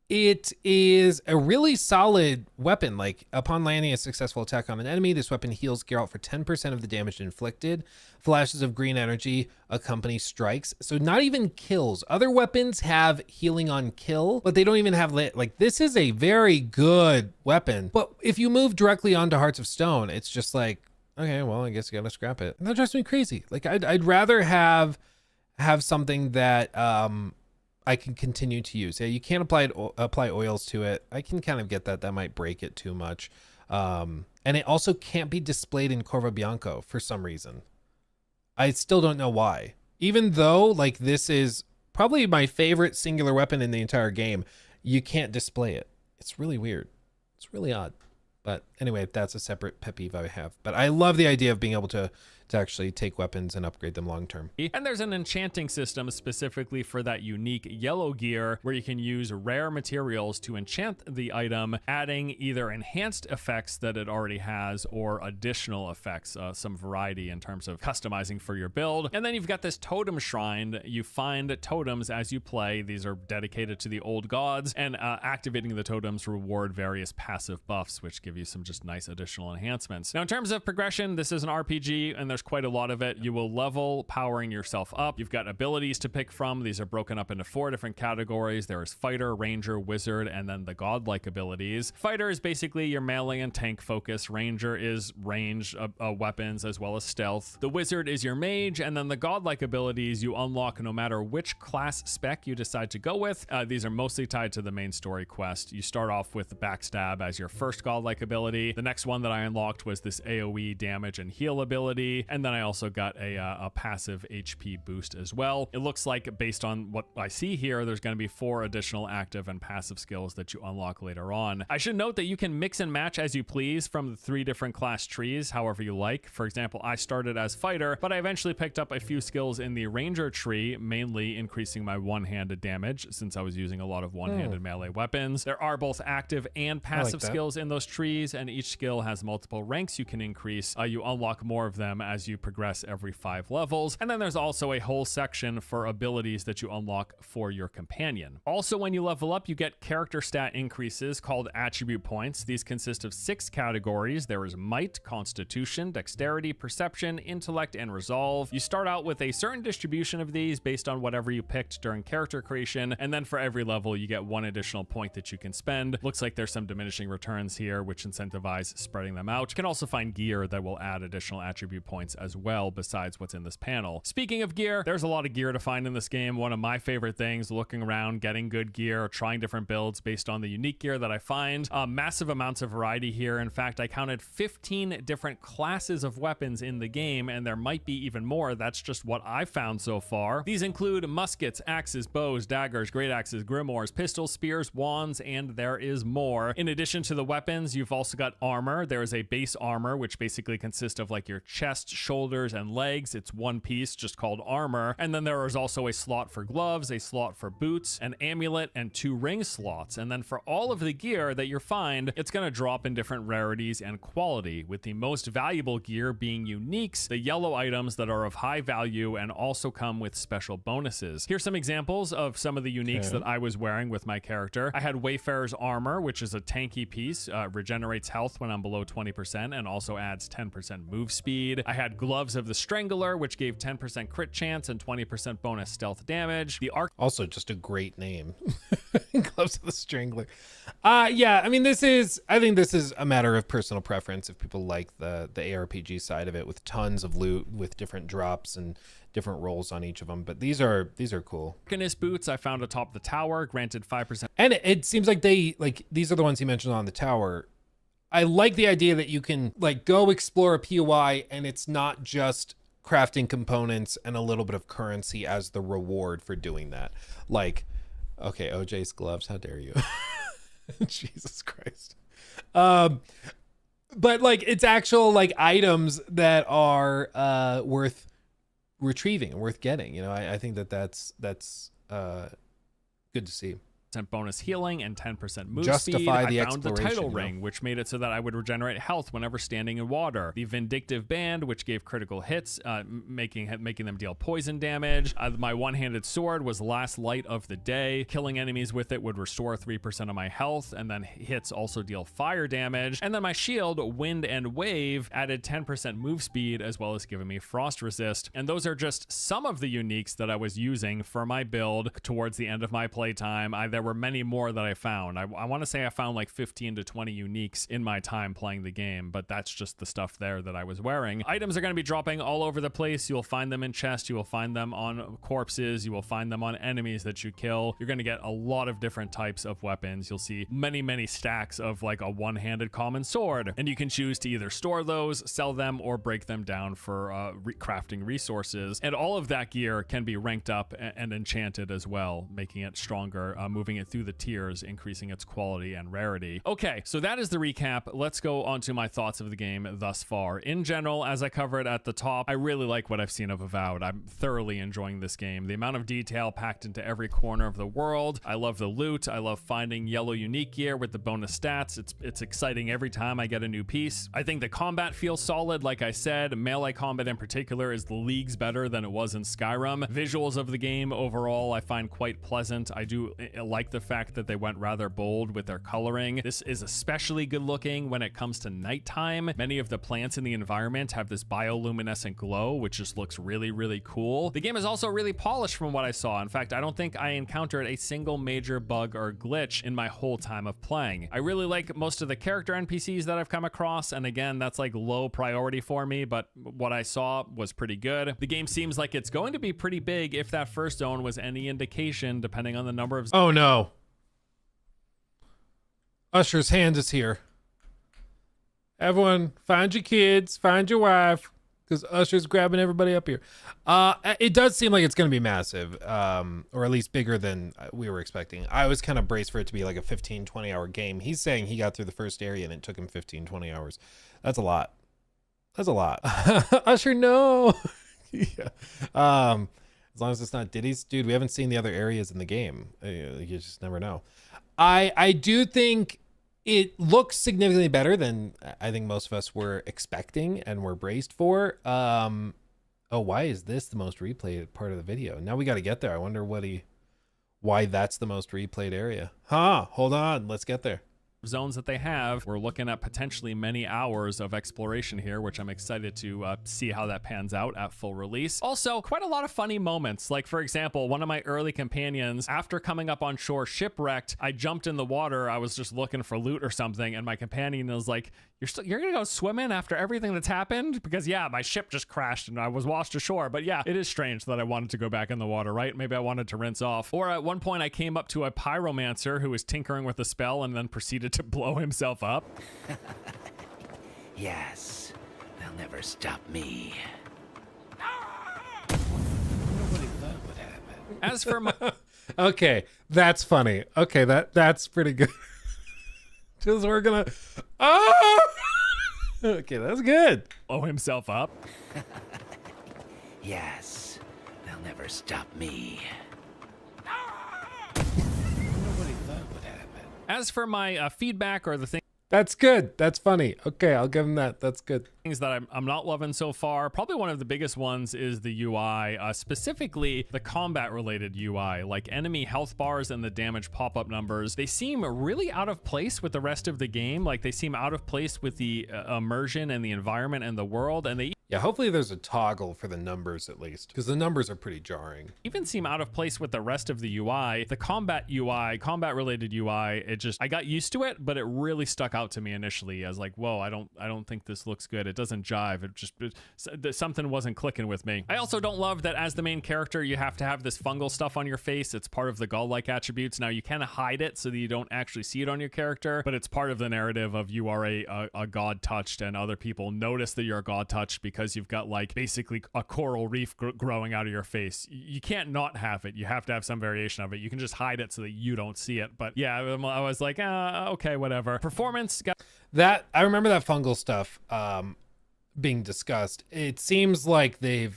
it is a really solid weapon. Like, upon landing a successful attack on an enemy, this weapon heals Geralt for 10% of the damage inflicted. Flashes of green energy accompany strikes. So not even kills. Other weapons have healing on kill, but they don't even have like, this is a very good weapon. But if you move directly onto Hearts of Stone, it's just like, okay, well, I guess you gotta scrap it. And that drives me crazy. Like, I'd rather have something that I can continue to use. Yeah, you can't apply oils to it. I can kind of get that. That might break it too much. And it also can't be displayed in Corvo Bianco for some reason. I still don't know why. Even though, like, this is probably my favorite singular weapon in the entire game, you can't display it. It's really weird. It's really odd. But anyway, that's a separate pet peeve I have. But I love the idea of being able to actually take weapons and upgrade them long term. And there's an enchanting system specifically for that unique yellow gear, where you can use rare materials to enchant the item, adding either enhanced effects that it already has or additional effects, some variety in terms of customizing for your build. And then you've got this totem shrine. You find totems as you play. These are dedicated to the old gods, and activating the totems reward various passive buffs, which give give you some just nice additional enhancements. Now, in terms of progression, this is an RPG and there's quite a lot of it. You will level powering yourself up. You've got abilities to pick from. These are broken up into 4 different categories. There is fighter, ranger, wizard, and then the godlike abilities. Fighter is basically your melee and tank focus. Ranger is range weapons as well as stealth. The wizard is your mage, and then the godlike abilities you unlock no matter which class spec you decide to go with. These are mostly tied to the main story quest. You start off with backstab as your first godlike ability. The next one that I unlocked was this AoE damage and heal ability, and then I also got a passive HP boost as well. It looks like, based on what I see here, there's going to be 4 additional active and passive skills that you unlock later on. I should note that you can mix and match as you please from the 3 different class trees, however you like. For example, I started as fighter, but I eventually picked up a few skills in the ranger tree, mainly increasing my one-handed damage since I was using a lot of one-handed melee weapons. There are both active and passive skills in those trees, and each skill has multiple ranks you can increase. You unlock more of them as you progress every 5 levels. And then there's also a whole section for abilities that you unlock for your companion. Also, when you level up, you get character stat increases called attribute points. These consist of 6 categories. There is might, constitution, dexterity, perception, intellect, and resolve. You start out with a certain distribution of these based on whatever you picked during character creation, and then for every level you get 1 additional point that you can spend. Looks like there's some diminishing returns here which incentivize spreading them out. You can also find gear that will add additional attribute points as well besides what's in this panel. Speaking of gear, there's a lot of gear to find in this game. One of my favorite things, looking around, getting good gear, trying different builds based on the unique gear that I find. Massive amounts of variety here. In fact, I counted 15 different classes of weapons in the game, and there might be even more. That's just what I found so far. These include muskets, axes, bows, daggers, great axes, grimoires, pistols, spears, wands, and there is more. In addition to the weapons, you've also got armor. There is a base armor, which basically consists of like your chest, shoulders, and legs. It's one piece, just called armor. And then there is also a slot for gloves, a slot for boots, an amulet, and 2 ring slots. And then for all of the gear that you find, it's going to drop in different rarities and quality, with the most valuable gear being uniques, the yellow items that are of high value and also come with special bonuses. Here's some examples of some of the uniques that I was wearing with my character. I had Wayfarer's armor, which is a tanky piece, regenerates health when I'm below 20% and also adds 10% move speed. I had Gloves of the Strangler, which gave 10% crit chance and 20% bonus stealth damage. The arc, also just a great name. Gloves of the Strangler. Yeah, I mean, I think this is a matter of personal preference. If people like the ARPG side of it, with tons of loot, with different drops and different rolls on each of them, but these are cool. Arcanist boots I found atop the tower, granted 5%. And it seems like these are the ones you mentioned on the tower. I like the idea that you can like go explore a POI and it's not just crafting components and a little bit of currency as the reward for doing that. Like, okay, OJ's gloves, how dare you? Jesus Christ. But like it's actual like items that are worth retrieving and worth getting. You know, I think that's good to see. Bonus healing and 10% move Justify speed. the I found the exploration, title ring, which made it so that I would regenerate health whenever standing in water. The Vindictive Band, which gave critical hits, making them deal poison damage. My one-handed sword was last light of the day. Killing enemies with it would restore 3% of my health, and then hits also deal fire damage. And then my shield, Wind and Wave, added 10% move speed as well as giving me frost resist. And those are just some of the uniques that I was using for my build towards the end of my playtime. There were many more that I found. I want to say I found like 15 to 20 uniques in my time playing the game, but that's just the stuff there that I was wearing. Items are going to be dropping all over the place. You'll find them in chests. You will find them on corpses. You will find them on enemies that you kill. You're going to get a lot of different types of weapons. You'll see many stacks of like a one-handed common sword, and you can choose to either store those, sell them, or break them down for crafting resources. And all of that gear can be ranked up and enchanted as well, making it stronger, moving it through the tiers, increasing its quality and rarity. Okay, so that is the recap. Let's go on to my thoughts of the game thus far. In general, as I covered at the top, I really like what I've seen of Avowed. I'm thoroughly enjoying this game. The amount of detail packed into every corner of the world. I love the loot. I love finding yellow unique gear with the bonus stats. It's exciting every time I get a new piece. I think the combat feels solid. Like I said, melee combat in particular is leagues better than it was in Skyrim. Visuals of the game overall I find quite pleasant. I do like like the fact that they went rather bold with their coloring. This is especially good looking when it comes to nighttime. Many of the plants in the environment have this bioluminescent glow, which just looks really, really cool. The game is also really polished from what I saw. In fact, I don't think I encountered a single major bug or glitch in my whole time of playing. I really like most of the character NPCs that I've come across, and again, that's like low priority for me, but what I saw was pretty good. The game seems like it's going to be pretty big if that first zone was any indication, depending on the number of... Oh no. Usher's hand is here. Everyone, find your kids, find your wife, because Usher's grabbing everybody up here. It does seem like it's going to be massive, or at least bigger than we were expecting. I was kind of braced for it to be like a 15-20 hour game. He's saying he got through the first area and it took him 15-20 hours. That's a lot. That's a lot. Usher, no. Yeah. As long as it's not Diddy's. Dude, we haven't seen the other areas in the game. You just never know. I do think it looks significantly better than I think most of us were expecting and were braced for. Oh, why is this the most replayed part of the video? Now we got to get there. I wonder why that's the most replayed area. Hold on. Let's get there. Zones that they have. We're looking at potentially many hours of exploration here, which I'm excited to see how that pans out at full release. Also, quite a lot of funny moments. Like, for example, one of my early companions, after coming up on shore shipwrecked, I jumped in the water. I was just looking for loot or something, and my companion was like, you're gonna go swimming after everything that's happened? Because yeah, my ship just crashed and I was washed ashore. But yeah, it is strange that I wanted to go back in the water, right? Maybe I wanted to rinse off. Or at one point I came up to a pyromancer who was tinkering with a spell and then proceeded to blow himself up. Yes, they'll never stop me. Nobody thought would happen. As for my... Okay, that's funny. Okay, that's pretty good. Just we're gonna... Oh! Okay, that's good. blow himself up. Yes, they'll never stop me. Nobody thought would happen. As for my feedback or the That's good. That's funny. Okay, I'll give him that. That's good. things that I'm not loving so far, probably one of the biggest ones is the UI, specifically the combat related UI, like enemy health bars and the damage pop-up numbers. They seem really out of place with the rest of the game. Like they seem out of place with the immersion and the environment and the world, and they Yeah, hopefully there's a toggle for the numbers at least, because the numbers are pretty jarring. even seem out of place with the rest of the UI. The combat UI, combat related UI, I got used to it, but it really stuck out to me initially as like, whoa, I don't think this looks good. It doesn't jive. Something wasn't clicking with me. I also don't love that as the main character, you have to have this fungal stuff on your face. It's part of the godlike attributes. Now you can hide it so that you don't actually see it on your character, but it's part of the narrative of you are a god touched, and other people notice that you're a god touched because you've got like basically a coral reef growing out of your face. You can't not have it. You have to have some variation of it. You can just hide it so that you don't see it. But yeah, I was like, okay, whatever. Performance got That I remember that fungal stuff being discussed. It seems like they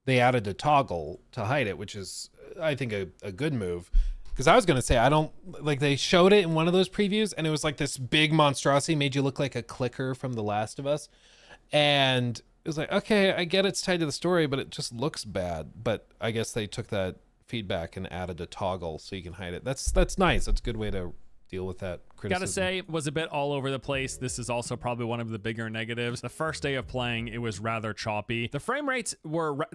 added a toggle to hide it, which is I think a good move. Because I was gonna say, I don't like, they showed it in one of those previews and it was like this big monstrosity, made you look like a clicker from The Last of Us, and it was like, okay, I get it's tied to the story, but it just looks bad. But I guess they took that feedback and added a toggle so you can hide it. That's nice. That's a good way to deal with that criticism. Gotta say, was a bit all over the place. This is also probably one of the bigger negatives. The first day of playing, it was rather choppy. The frame rates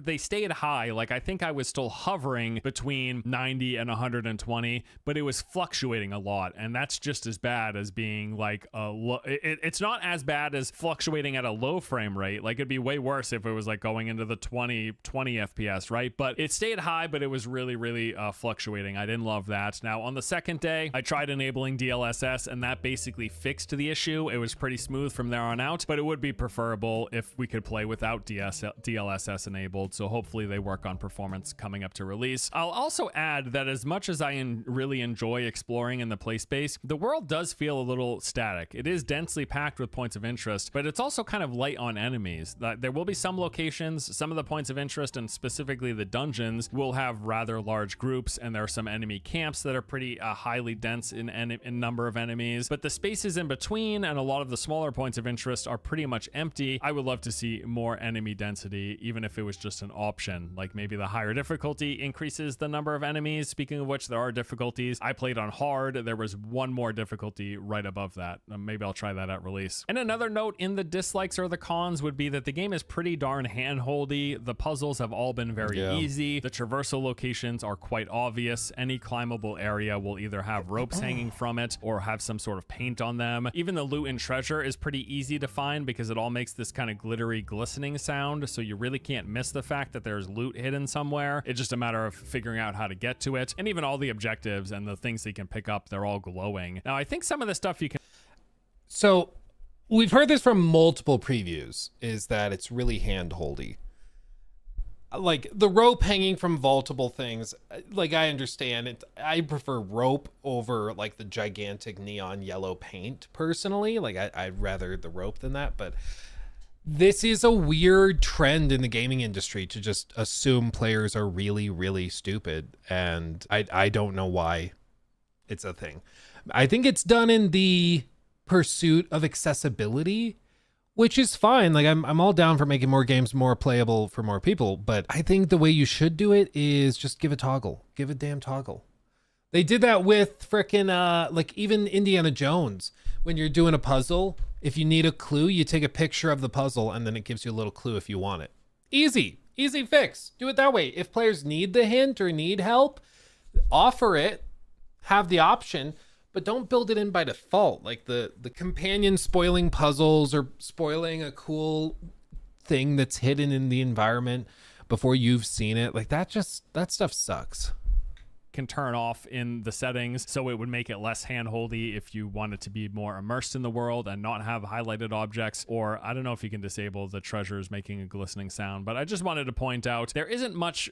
they stayed high. Like I think I was still hovering between 90 and 120, but it was fluctuating a lot, and that's just as bad as being like a low. It's not as bad as fluctuating at a low frame rate. Like it'd be way worse if it was like going into the 20 FPS, right? But it stayed high, but it was really fluctuating. I didn't love that. Now on the second day, I tried enabling DLSS, and that basically fixed the issue. It was pretty smooth from there on out, but it would be preferable if we could play without DLSS enabled. So hopefully they work on performance coming up to release. I'll also add that as much as I really enjoy exploring in the play space, the world does feel a little static. It is densely packed with points of interest, but it's also kind of light on enemies. There will be some locations, some of the points of interest, and specifically the dungeons will have rather large groups, and there are some enemy camps that are pretty highly dense in number of enemies. enemies, but the spaces in between and a lot of the smaller points of interest are pretty much empty. I would love to see more enemy density, even if it was just an option. Like maybe the higher difficulty increases the number of enemies. Speaking of which, there are difficulties. I played on hard. There was one more difficulty right above that. Maybe I'll try that at release. And another note in the dislikes or the cons would be that the game is pretty darn handholdy. The puzzles have all been very easy. The traversal locations are quite obvious. Any climbable area will either have ropes hanging from it or have some sort of paint on them. Even the loot and treasure is pretty easy to find because it all makes this kind of glittery, glistening sound, so you really can't miss the fact that there's loot hidden somewhere. It's just a matter of figuring out how to get to it. And even all the objectives and the things that you can pick up, they're all glowing. Now, I think some of the stuff you can... So we've heard this from multiple previews, is that it's really hand-holdy. Like the rope hanging from vaultable things, like I understand it. I prefer rope over like the gigantic neon yellow paint personally. Like I'd rather the rope than that, but this is a weird trend in the gaming industry to just assume players are really, really stupid. And I don't know why it's a thing. I think it's done in the pursuit of accessibility, which is fine. Like I'm all down for making more games more playable for more people, but I think the way you should do it is just give a toggle. Give a damn toggle. They did that with frickin' like even Indiana Jones. When you're doing a puzzle, if you need a clue, you take a picture of the puzzle and then it gives you a little clue if you want it. Easy fix. Do it that way. If players need the hint or need help, offer it, have the option, but don't build it in by default. Like the companion spoiling puzzles or spoiling a cool thing that's hidden in the environment before you've seen it. Like that stuff sucks. Can turn off in the settings, so it would make it less handholdy if you wanted to be more immersed in the world and not have highlighted objects. Or I don't know if you can disable the treasures making a glistening sound, but I just wanted to point out there isn't much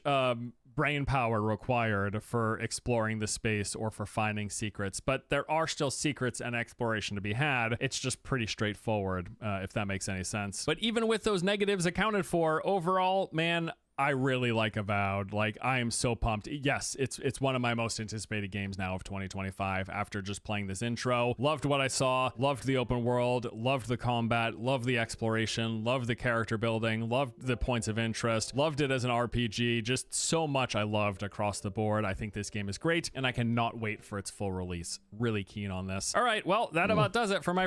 brain power required for exploring the space or for finding secrets, but there are still secrets and exploration to be had. It's just pretty straightforward, if that makes any sense. But even with those negatives accounted for, overall, man, I really like Avowed. Like, I am so pumped. Yes, it's one of my most anticipated games now of 2025 after just playing this intro. Loved what I saw, loved the open world, loved the combat, loved the exploration, loved the character building, loved the points of interest, loved it as an RPG. Just so much I loved across the board. I think this game is great, and I cannot wait for its full release. Really keen on this. All right, well, that about does it for my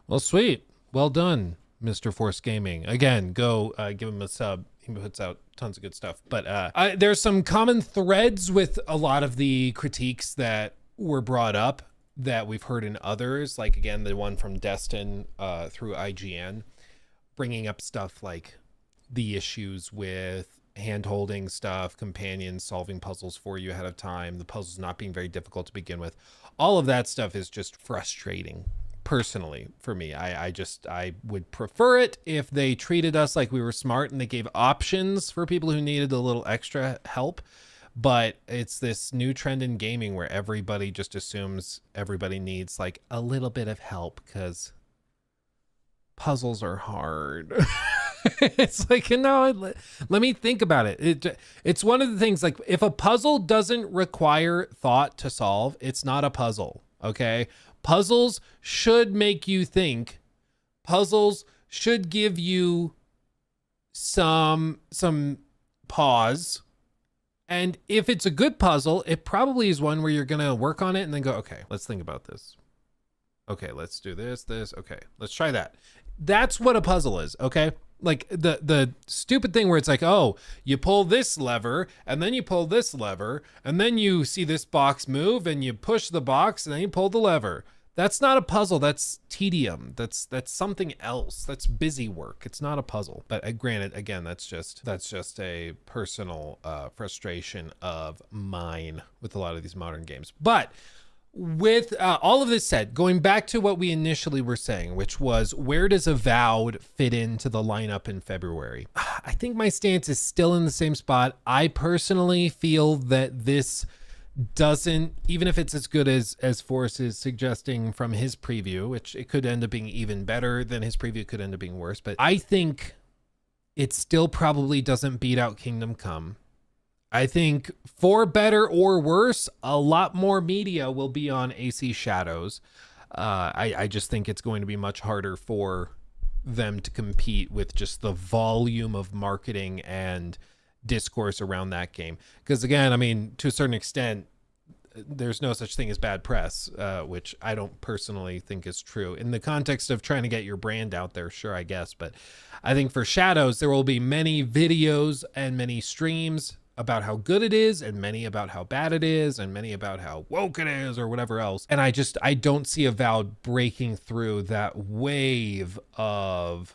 Well, sweet. Well done, Mr. Force Gaming. Again, go give him a sub. He puts out tons of good stuff. But there's some common threads with a lot of the critiques that were brought up that we've heard in others. Like, again, the one from Destin through IGN, bringing up stuff like the issues with hand-holding stuff, companions solving puzzles for you ahead of time, the puzzles not being very difficult to begin with. All of that stuff is just frustrating. Personally, for me, I would prefer it if they treated us like we were smart and they gave options for people who needed a little extra help. But it's this new trend in gaming where everybody just assumes everybody needs like a little bit of help because puzzles are hard. It's like, no, let me think about it. It's one of the things, like, if a puzzle doesn't require thought to solve, it's not a puzzle. Okay. Puzzles should make you think. Puzzles should give you some pause. And if it's a good puzzle, it probably is one where you're going to work on it and then go, okay, let's think about this. Okay, let's do this. Okay, let's try that. That's what a puzzle is, okay? Like the stupid thing where it's like, oh, you pull this lever and then you pull this lever and then you see this box move and you push the box and then you pull the lever. That's not a puzzle. That's tedium. That's something else. That's busy work. It's not a puzzle. But granted, again, that's just a personal frustration of mine with a lot of these modern games. But with all of this said, going back to what we initially were saying, which was, where does Avowed fit into the lineup in February? I think my stance is still in the same spot. I personally feel that this doesn't, even if it's as good as Forrest is suggesting from his preview, which it could end up being even better than his preview, could end up being worse, but I think it still probably doesn't beat out Kingdom Come. I think for better or worse, a lot more media will be on AC Shadows. I just think it's going to be much harder for them to compete with just the volume of marketing and discourse around that game. Because again, I mean, to a certain extent, there's no such thing as bad press, which I don't personally think is true. In the context of trying to get your brand out there, sure, I guess. But I think for Shadows, there will be many videos and many streams about how good it is, and many about how bad it is, and many about how woke it is, or whatever else. And I don't see Avowed breaking through that wave of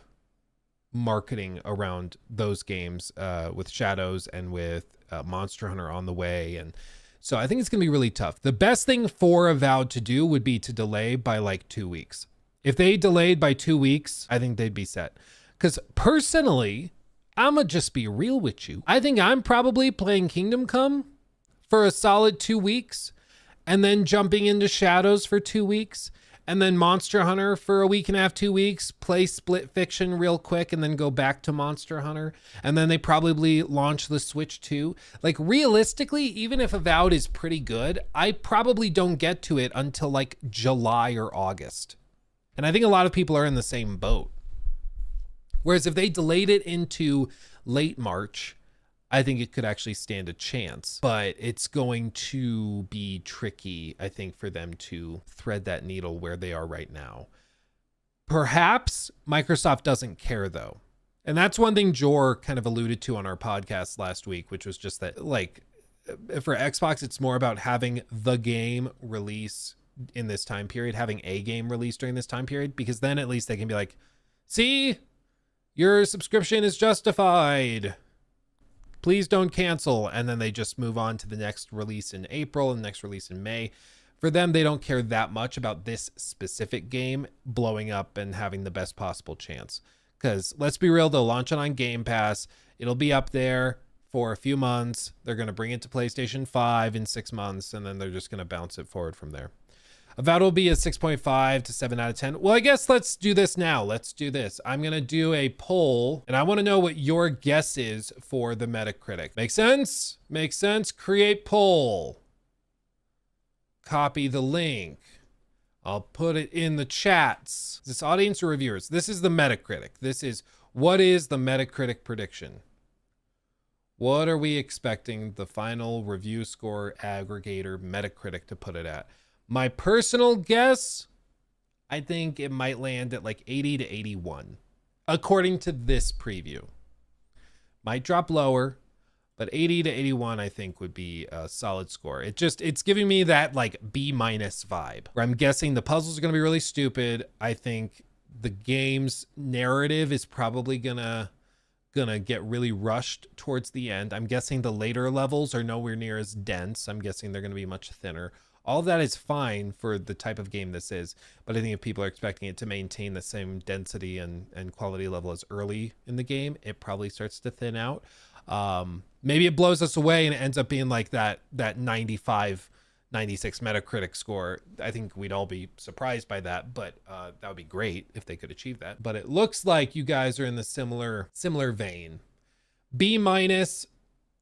marketing around those games with Shadows and with Monster Hunter on the way. And so I think it's going to be really tough. The best thing for Avowed to do would be to delay by like 2 weeks. If they delayed by 2 weeks, I think they'd be set. Because personally, I'm going to just be real with you. I think I'm probably playing Kingdom Come for a solid 2 weeks, and then jumping into Shadows for 2 weeks, and then Monster Hunter for a week and a half, 2 weeks, play Split Fiction real quick, and then go back to Monster Hunter. And then they probably launch the Switch 2. Like, realistically, even if Avowed is pretty good, I probably don't get to it until like July or August. And I think a lot of people are in the same boat. Whereas if they delayed it into late March, I think it could actually stand a chance. But it's going to be tricky, I think, for them to thread that needle where they are right now. Perhaps Microsoft doesn't care, though. And that's one thing Jor kind of alluded to on our podcast last week, which was just that, like, for Xbox, it's more about having the game release in this time period, having a game release during this time period, because then at least they can be like, see, your subscription is justified. Please don't cancel. And then they just move on to the next release in April and the next release in May. For them, they don't care that much about this specific game blowing up and having the best possible chance. Because let's be real, they'll launch it on Game Pass. It'll be up there for a few months. They're going to bring it to PlayStation 5 in 6 months, and then they're just going to bounce it forward from there. Avowed will be a 6.5 to 7 out of 10. Well, I guess let's do this now. Let's do this. I'm going to do a poll, and I want to know what your guess is for the Metacritic. Make sense? Make sense? Create poll. Copy the link. I'll put it in the chats. This audience or reviewers? This is the Metacritic. This is, what is the Metacritic prediction? What are we expecting the final review score aggregator Metacritic to put it at? My personal guess, I think it might land at like 80 to 81, according to this preview. Might drop lower, but 80 to 81, I think, would be a solid score. It's giving me that like B- vibe, where I'm guessing the puzzles are going to be really stupid. I think the game's narrative is probably gonna get really rushed towards the end. I'm guessing the later levels are nowhere near as dense. I'm guessing they're going to be much thinner. All of that is fine for the type of game this is, but I think if people are expecting it to maintain the same density and quality level as early in the game, it probably starts to thin out. Maybe it blows us away and it ends up being like that 95, 96 Metacritic score. I think we'd all be surprised by that, but that would be great if they could achieve that. But it looks like you guys are in the similar vein. B-,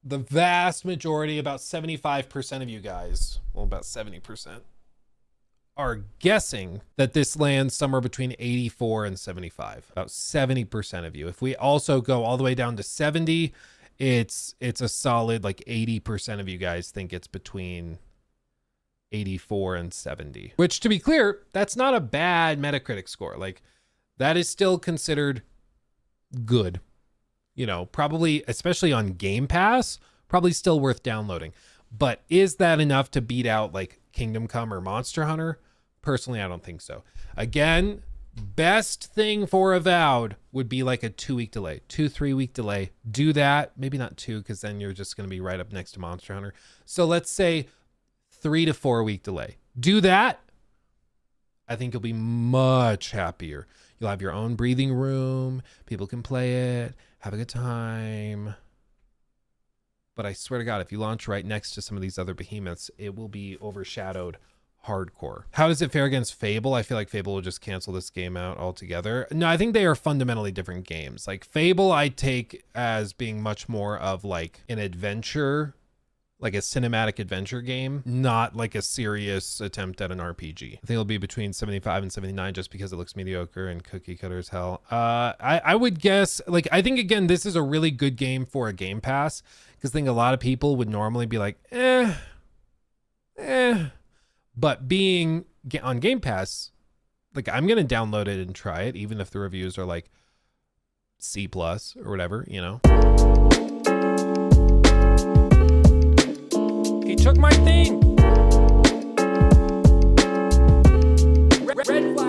the vast majority, about 75% of you guys, well, about 70%, are guessing that this lands somewhere between 84 and 75. About 70% of you. If we also go all the way down to 70, it's a solid like 80% of you guys think it's between 84 and 70. Which, to be clear, that's not a bad Metacritic score. Like, that is still considered good. You know, probably, especially on Game Pass, probably still worth downloading. But is that enough to beat out like Kingdom Come or Monster Hunter? Personally, I don't think so. Again, best thing for Avowed would be like a 2-week delay, 2-3 week delay. Do that. Maybe not 2, because then you're just going to be right up next to Monster Hunter. So let's say 3 to 4 week delay. Do that. I think you'll be much happier. You'll have your own breathing room. People can play it, have a good time. But I swear to God, if you launch right next to some of these other behemoths, it will be overshadowed hardcore. How does it fare against Fable? I feel like Fable will just cancel this game out altogether. No, I think they are fundamentally different games. Like Fable, I take as being much more of like an adventure like a cinematic adventure game, not like a serious attempt at an RPG. I think it'll be between 75 and 79 just because it looks mediocre and cookie cutter as hell. I would guess, like, I think again, this is a really good game for a Game Pass, because I think a lot of people would normally be like, but being on Game Pass, like, I'm going to download it and try it, even if the reviews are like C+ or whatever, you know? He took my thing. Red flag.